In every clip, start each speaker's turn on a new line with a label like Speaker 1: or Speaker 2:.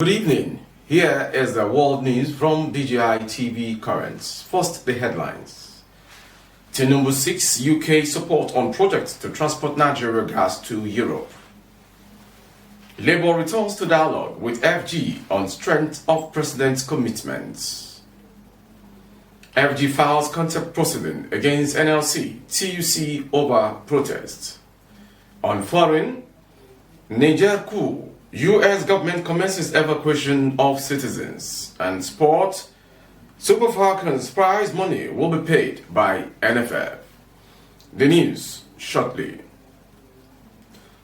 Speaker 1: Good evening. Here is the world news from BGI TV Currents. First, the headlines. Tinubu seeks UK support on projects to transport Nigeria gas to Europe. Labour returns to dialogue with FG on strength of President's commitments. FG files contempt proceeding against NLC, TUC over protests. On foreign, Niger coup. U.S. government commences evacuation of citizens. And sport, Super Falcons prize money will be paid by NFF. The news shortly.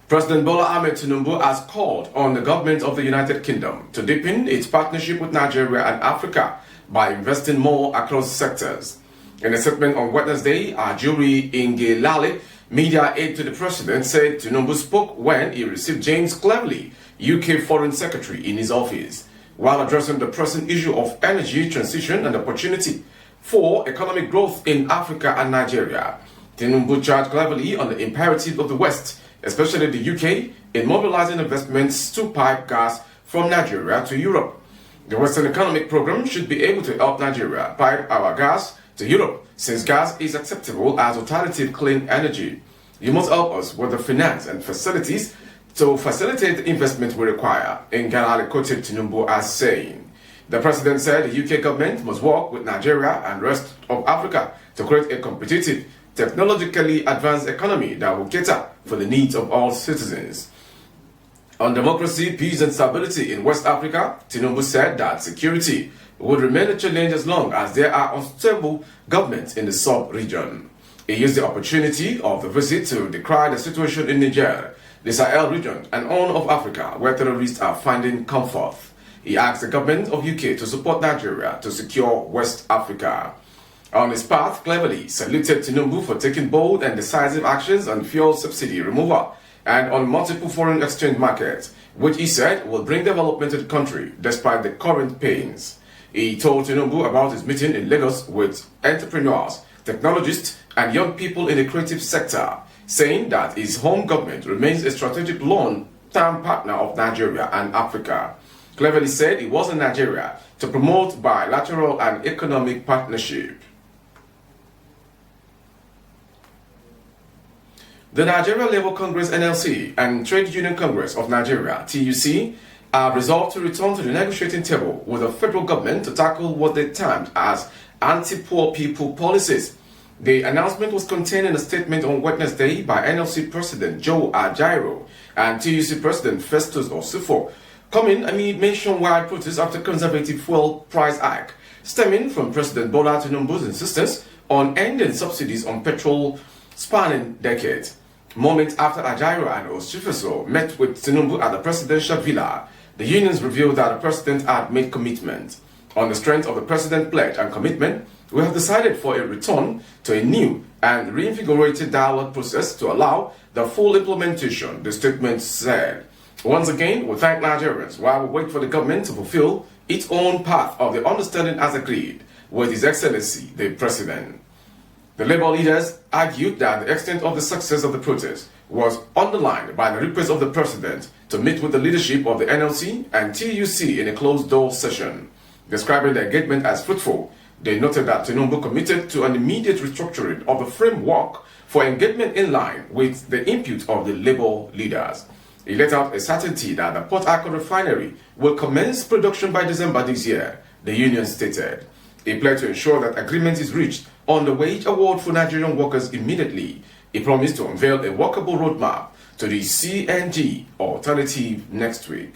Speaker 1: President Bola Ahmed Tinubu has called on the government of the United Kingdom to deepen its partnership with Nigeria and Africa by investing more across sectors. In a statement on Wednesday, Ajuri Ngelale, media aide to the president, said Tinubu spoke when he received James Cleverly, UK Foreign Secretary, in his office, while addressing the pressing issue of energy transition and opportunity for economic growth in Africa and Nigeria. Tinubu charged Cleverly on the imperative of the West, especially the UK, in mobilizing investments to pipe gas from Nigeria to Europe. The Western Economic Program should be able to help Nigeria pipe our gas to Europe, since gas is acceptable as alternative clean energy. You must help us with the finance and facilities to facilitate the investment we require, Ngelale quoted Tinubu as saying. The president said the UK government must work with Nigeria and rest of Africa to create a competitive, technologically advanced economy that will cater for the needs of all citizens. On democracy, peace and stability in West Africa, Tinubu said that security would remain a challenge as long as there are unstable governments in the sub-region. He used the opportunity of the visit to decry the situation in Niger, the Sahel region, and Horn of Africa, where terrorists are finding comfort. He asked the government of UK to support Nigeria to secure West Africa. On his path, Cleverly saluted Tinubu for taking bold and decisive actions on fuel subsidy removal and on multiple foreign exchange markets, which he said will bring development to the country despite the current pains. He told Tinubu about his meeting in Lagos with entrepreneurs, technologists, and young people in the creative sector, saying that his home government remains a strategic long-term partner of Nigeria and Africa. Cleverly said he was in Nigeria to promote bilateral and economic partnership. The Nigeria Labour Congress NLC and Trade Union Congress of Nigeria TUC are resolved to return to the negotiating table with the federal government to tackle what they termed as anti-poor people policies. The announcement was contained in a statement on Wednesday by NLC President Joe Ajaero and TUC President Festus Osifo, coming amid nationwide protests after conservative fuel price hike, stemming from President Bola Tinubu's insistence on ending subsidies on petrol spanning decades. Moments after Ajaero and Osifo met with Tinubu at the presidential villa, the unions revealed that the president had made commitment. On the strength of the president's pledge and commitment, we have decided for a return to a new and reinvigorated dialogue process to allow the full implementation, the statement said. Once again, we thank Nigerians while we wait for the government to fulfill its own path of the understanding as agreed with His Excellency, the President. The Labour leaders argued that the extent of the success of the protest was underlined by the request of the President to meet with the leadership of the NLC and TUC in a closed-door session. Describing the engagement as fruitful, they noted that Tinubu committed to an immediate restructuring of the framework for engagement in line with the input of the Labour leaders. He let out a certainty that the Port Harcourt refinery will commence production by December this year, the union stated. He pledged to ensure that agreement is reached on the wage award for Nigerian workers immediately. He promised to unveil a workable roadmap to the CNG alternative next week.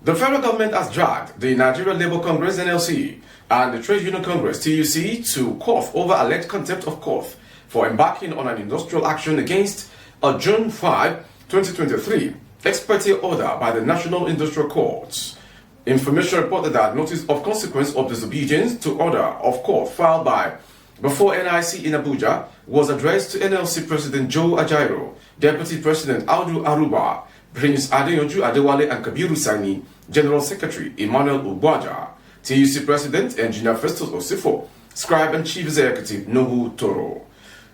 Speaker 1: The federal government has dragged the Nigeria Labour Congress NLC and the Trade Union Congress TUC to court over alleged contempt of court for embarking on an industrial action against a June 5, 2023 ex parte order by the National Industrial Court. Information reported that notice of consequence of disobedience to order of court filed by before NIC in Abuja was addressed to NLC President Joe Ajaero, Deputy President Audu Aruba, Prince Adeyanju Adewale and Kabiru Sani, General Secretary Emmanuel Ugbaja, TUC President Engineer Festus Osifo, Scribe and Chief Executive Nobu Toro.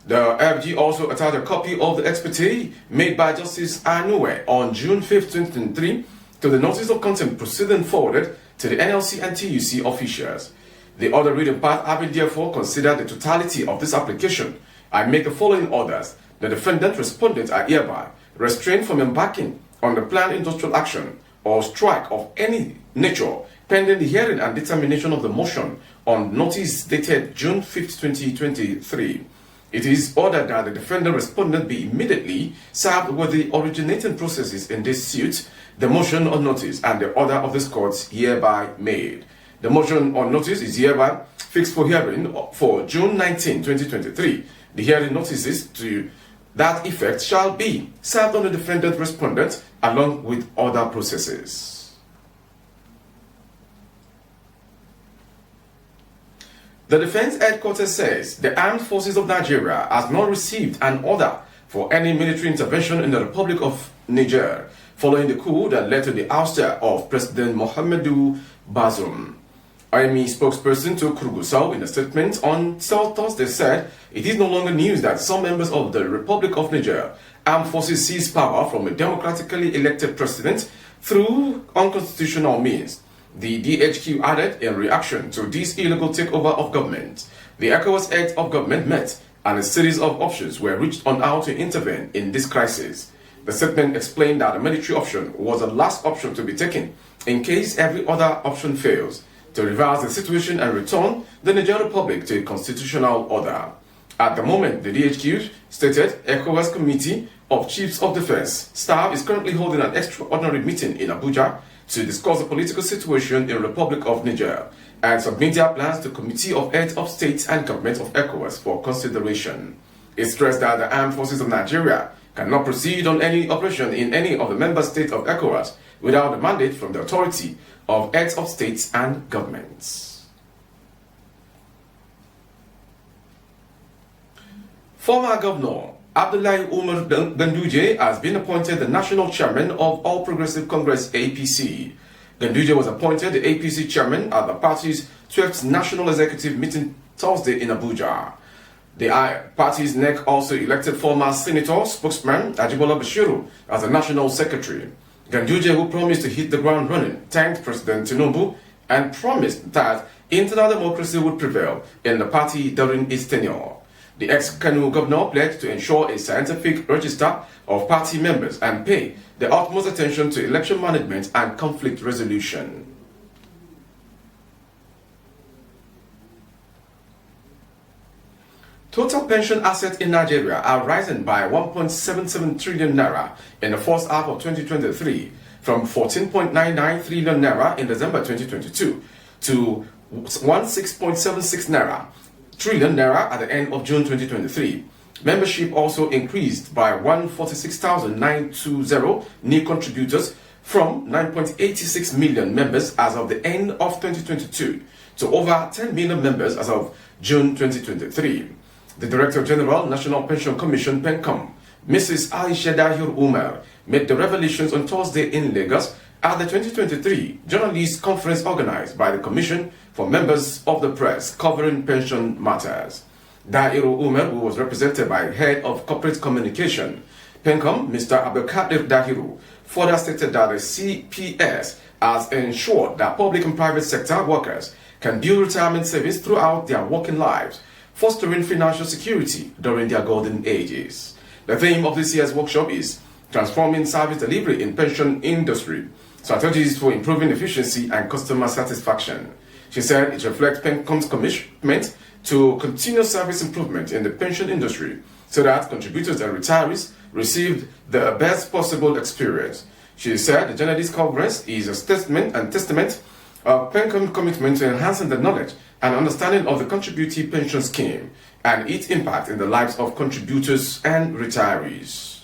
Speaker 1: The FG also attached a copy of the expertise made by Justice Anue on June 5, 2023 to the notice of contempt proceeding forwarded to the NLC and TUC officials. The other reading part having therefore considered the totality of this application, I make the following orders. The defendant respondents are hereby restrained from embarking on the planned industrial action or strike of any nature pending the hearing and determination of the motion on notice dated June 5, 2023. It is ordered that the defendant respondent be immediately served with the originating processes in this suit, the motion on notice, and the order of this court hereby made. The motion on notice is hereby fixed for hearing for June 19, 2023. The hearing notices to that effect shall be served on the defendant respondent along with other processes. The Defense Headquarters says the Armed Forces of Nigeria has not received an order for any military intervention in the Republic of Niger following the coup that led to the ouster of President Mohamedou Bazoum. Army spokesperson to Kurgusau in a statement on Thursday said it is no longer news that some members of the Republic of Niger armed forces seized power from a democratically elected president through unconstitutional means. The DHQ added in reaction to this illegal takeover of government, the ECOWAS heads of government met and a series of options were reached on how to intervene in this crisis. The statement explained that the military option was the last option to be taken in case every other option fails, to reverse the situation and return the Niger Republic to a constitutional order. At the moment, the DHQ stated ECOWAS Committee of Chiefs of Defense staff is currently holding an extraordinary meeting in Abuja to discuss the political situation in the Republic of Niger and submit their plans to the Committee of Heads of States and Government of ECOWAS for consideration. It stressed that the Armed Forces of Nigeria cannot proceed on any operation in any of the member states of ECOWAS without a mandate from the authority of Heads of States and Governments. Former Governor Abdullahi Umar Ganduje has been appointed the National Chairman of All Progressive Congress APC. Ganduje was appointed the APC Chairman at the party's 12th National Executive Meeting Thursday in Abuja. The party's NEC also elected former Senator spokesman Ajibola Bashiru as the National Secretary. Ganduje, who promised to hit the ground running, thanked President Tinubu and promised that internal democracy would prevail in the party during his tenure. The ex-Kano governor pledged to ensure a scientific register of party members and pay the utmost attention to election management and conflict resolution. Total pension assets in Nigeria are rising by 1.77 trillion naira in the first half of 2023 from 14.99 trillion naira in December 2022 to 16.76 trillion naira at the end of June 2023. Membership also increased by 146,920 new contributors from 9.86 million members as of the end of 2022 to over 10 million members as of June 2023. The Director General, National Pension Commission, PENCOM, Mrs. Aisha Dahir Umar, made the revelations on Thursday in Lagos at the 2023 Journalists Conference organized by the Commission for Members of the Press covering pension matters. Dahir Umar, who was represented by Head of Corporate Communication, PENCOM, Mr. Abdulkadir Dahiru, further stated that the CPS has ensured that public and private sector workers can build retirement savings throughout their working lives, fostering financial security during their golden ages. The theme of this year's workshop is Transforming Service Delivery in Pension Industry, Strategies for Improving Efficiency and Customer Satisfaction. She said it reflects PENCOM's commitment to continuous service improvement in the pension industry so that contributors and retirees receive the best possible experience. She said the Journalists Conference is a testament of PENCOM's commitment to enhancing the knowledge and understanding of the contributory pension scheme and its impact in the lives of contributors and retirees.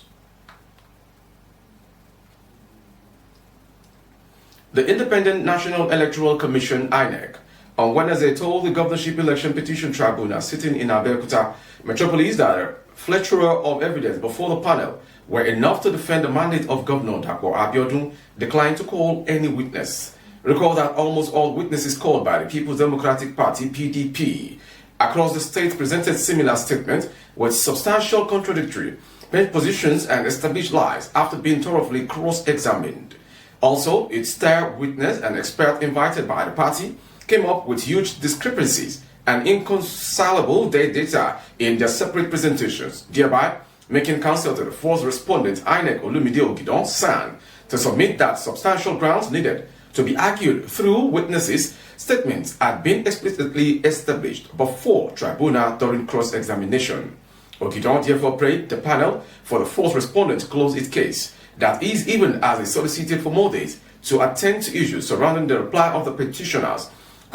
Speaker 1: The Independent National Electoral Commission, INEC, on Wednesday told the Governorship Election Petition Tribunal sitting in Abeokuta Metropolis that a plethora of evidence before the panel were enough to defend the mandate of Governor Dapo Abiodun declined to call any witness. Recall that almost all witnesses called by the People's Democratic Party, PDP, across the state presented similar statements with substantial contradictory positions and established lies after being thoroughly cross-examined. Also, its star witness and expert invited by the party came up with huge discrepancies and inconcilable data in their separate presentations, thereby making counsel to the fourth respondent, INEC Olumide Ogidon San, to submit that substantial grounds needed to be argued through witnesses' statements had been explicitly established before tribunal during cross-examination. Ogidon therefore prayed the panel for the fourth respondent to close its case, that is, even as he solicited for more days to attend to issues surrounding the reply of the petitioners,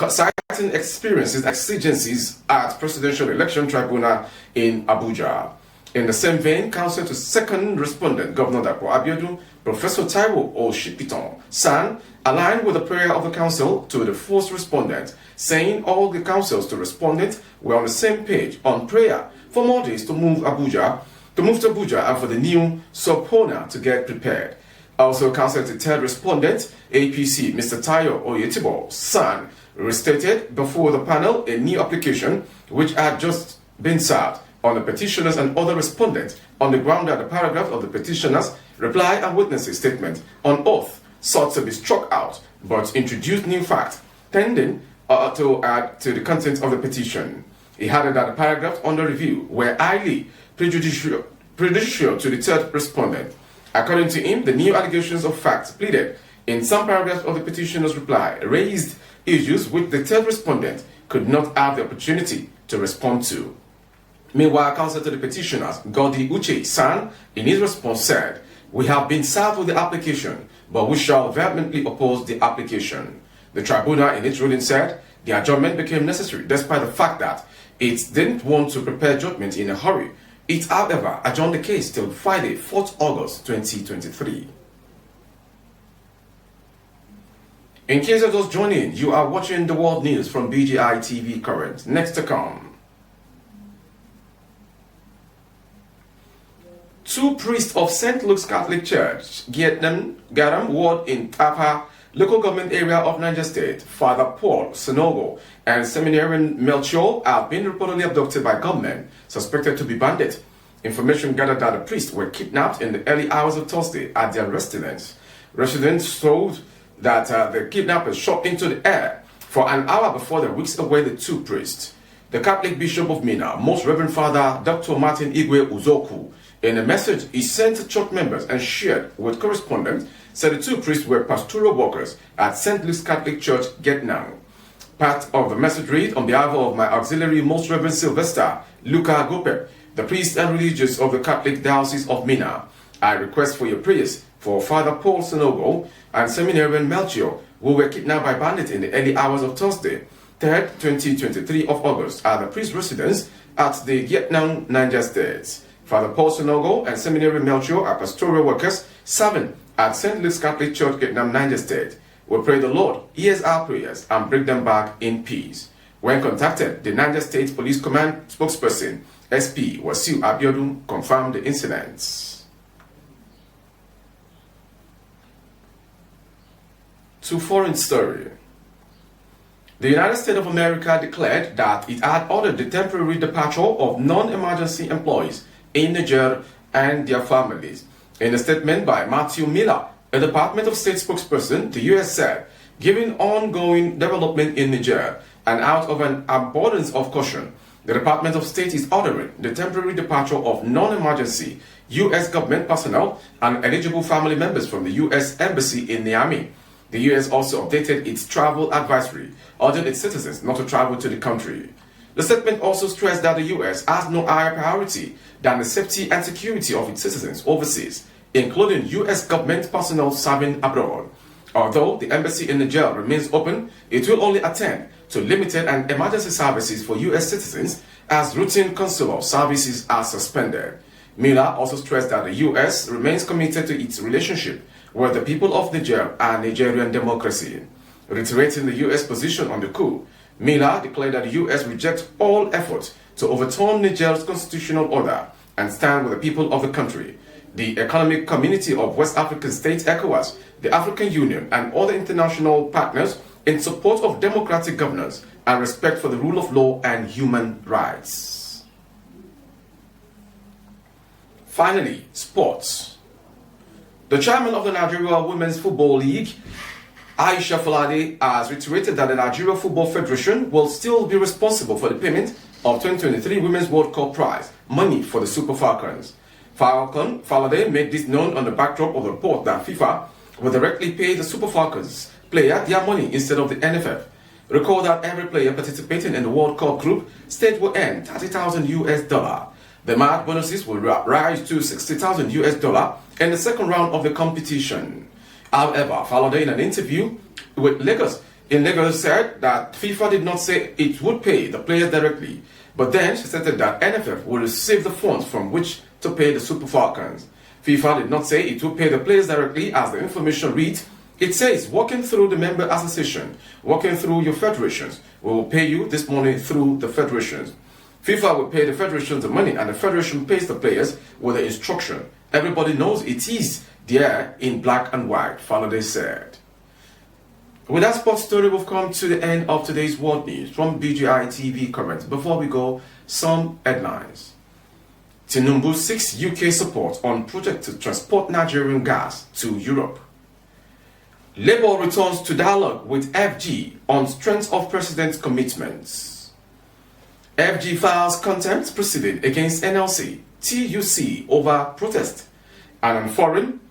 Speaker 1: citing experiences and exigencies at Presidential Election Tribunal in Abuja. In the same vein, counsel to second respondent, Governor Dapo Abiodun, Professor Taiwo Oshipiton San, aligned with the prayer of the counsel to the fourth respondent, saying all the counsels to respondent were on the same page on prayer for more days to move to Abuja and for the new subpoena to get prepared. Also, counsel to third respondent, APC, Mr. Tayo Oyetibo San, restated before the panel a new application which had just been served on the petitioners and other respondents on the ground that the paragraph of the petitioners' reply and witnesses' statement on oath sought to be struck out, but introduced new facts tending to add to the content of the petition. He added that the paragraphs under review were highly prejudicial to the third respondent. According to him, the new allegations of facts pleaded in some paragraphs of the petitioner's reply raised issues which the third respondent could not have the opportunity to respond to. Meanwhile, counsel to the petitioners, Godi Uche San, in his response said, "We have been served with the application, but we shall vehemently oppose the application." The tribunal in its ruling said the adjournment became necessary despite the fact that it didn't want to prepare judgment in a hurry. It, however, adjourned the case till Friday, 4th August 2023. In case of those joining, you are watching the world news from BGI TV Current. Next to come. Two priests of St. Luke's Catholic Church, Gùnm Ward in Tapa, local government area of Niger State, Father Paul Sonogo and seminarian Melchior have been reportedly abducted by gunmen suspected to be bandits. Information gathered that the priests were kidnapped in the early hours of Thursday at their residence. Residents told that the kidnappers shot into the air for an hour before they whisked away the two priests. The Catholic Bishop of Minna, Most Reverend Father Dr. Martin Igwe Uzoku, in a message he sent to church members and shared with correspondents, said the two priests were pastoral workers at St. Luke's Catholic Church, Gùnm. Part of the message read, "On behalf of my auxiliary, Most Reverend Sylvester Luca Gope, the priest and religious of the Catholic Diocese of Minna, I request for your prayers for Father Paul Sonogo and seminarian Melchior, who were kidnapped by bandits in the early hours of Thursday, 3rd, 2023 of August, at the priest's residence at the Gùnm, Niger State. Father Paul Sonogo and seminarian Melchior are pastoral workers serving at St. Luke's Catholic Church, Gùnm, Niger State. We pray the Lord hears our prayers and bring them back in peace." When contacted, the Niger State Police Command spokesperson, SP Wasiu Abiodun, confirmed the incidents. To foreign story. The United States of America declared that it had ordered the temporary departure of non-emergency employees in Niger and their families. In a statement by Matthew Miller, a Department of State spokesperson, the U.S. said, given ongoing development in Niger and out of an abundance of caution, the Department of State is ordering the temporary departure of non-emergency U.S. government personnel and eligible family members from the U.S. Embassy in Niamey. The U.S. also updated its travel advisory, urging its citizens not to travel to the country. The statement also stressed that the U.S. has no higher priority than the safety and security of its citizens overseas, including U.S. government personnel serving abroad. Although the embassy in Niger remains open, it will only attend to limited and emergency services for U.S. citizens as routine consular services are suspended. Miller also stressed that the U.S. remains committed to its relationship with the people of Niger and Nigerian democracy. Reiterating the U.S. position on the coup, Miller declared that the U.S. rejects all efforts to overturn Niger's constitutional order and stand with the people of the country. The Economic Community of West African States, ECOWAS, the African Union, and other international partners in support of democratic governance and respect for the rule of law and human rights. Finally, sports. The chairman of the Nigeria Women's Football League, SH0T, has reiterated that the Nigeria Football Federation will still be responsible for the payment of 2023 Women's World Cup prize money for the Super Falcons. SH0T made this known on the backdrop of the report that FIFA will directly pay the Super Falcons player their money instead of the NFF. Recall that every player participating in the World Cup group stage will earn $30,000. The match bonuses will rise to $60,000 in the second round of the competition. However, SH0T in an interview with Lagos said that FIFA did not say it would pay the players directly, but then she stated that NFF will receive the funds from which to pay the Super Falcons. FIFA did not say it would pay the players directly, as the information reads. It says, working through the member association, working through your federations, we will pay you this money through the federations. FIFA will pay the federations the money, and the federation pays the players with the instruction. Everybody knows it is there in black and white, SH0T said. With that sports story, we've come to the end of today's world news from BGI TV Current. Before we go, some headlines. Tinubu seeks UK support on project to transport Nigerian gas to Europe. Labour returns to dialogue with FG on strength of president's commitments. FG files contempt proceeding against NLC, TUC over protest. And on foreign,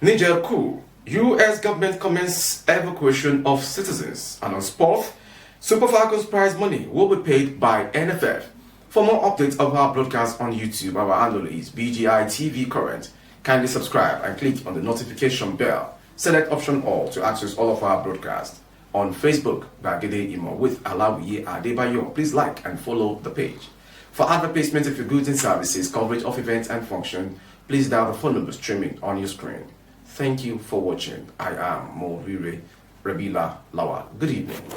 Speaker 1: Niger coup, US government commences evacuation of citizens. And on sport, Super Falcons prize money will be paid by NFF. For more updates of our broadcast on YouTube, our handle is BGI TV Current. Kindly subscribe and click on the notification bell. Select option all to access all of our broadcasts. On Facebook, Bagede Imo with Alawiye Adebayo. Please like and follow the page. For advertisement of your goods and services, coverage of events and functions, please dial the phone number streaming on your screen. Thank you for watching. I am Morire Rabila Lawal. Good evening.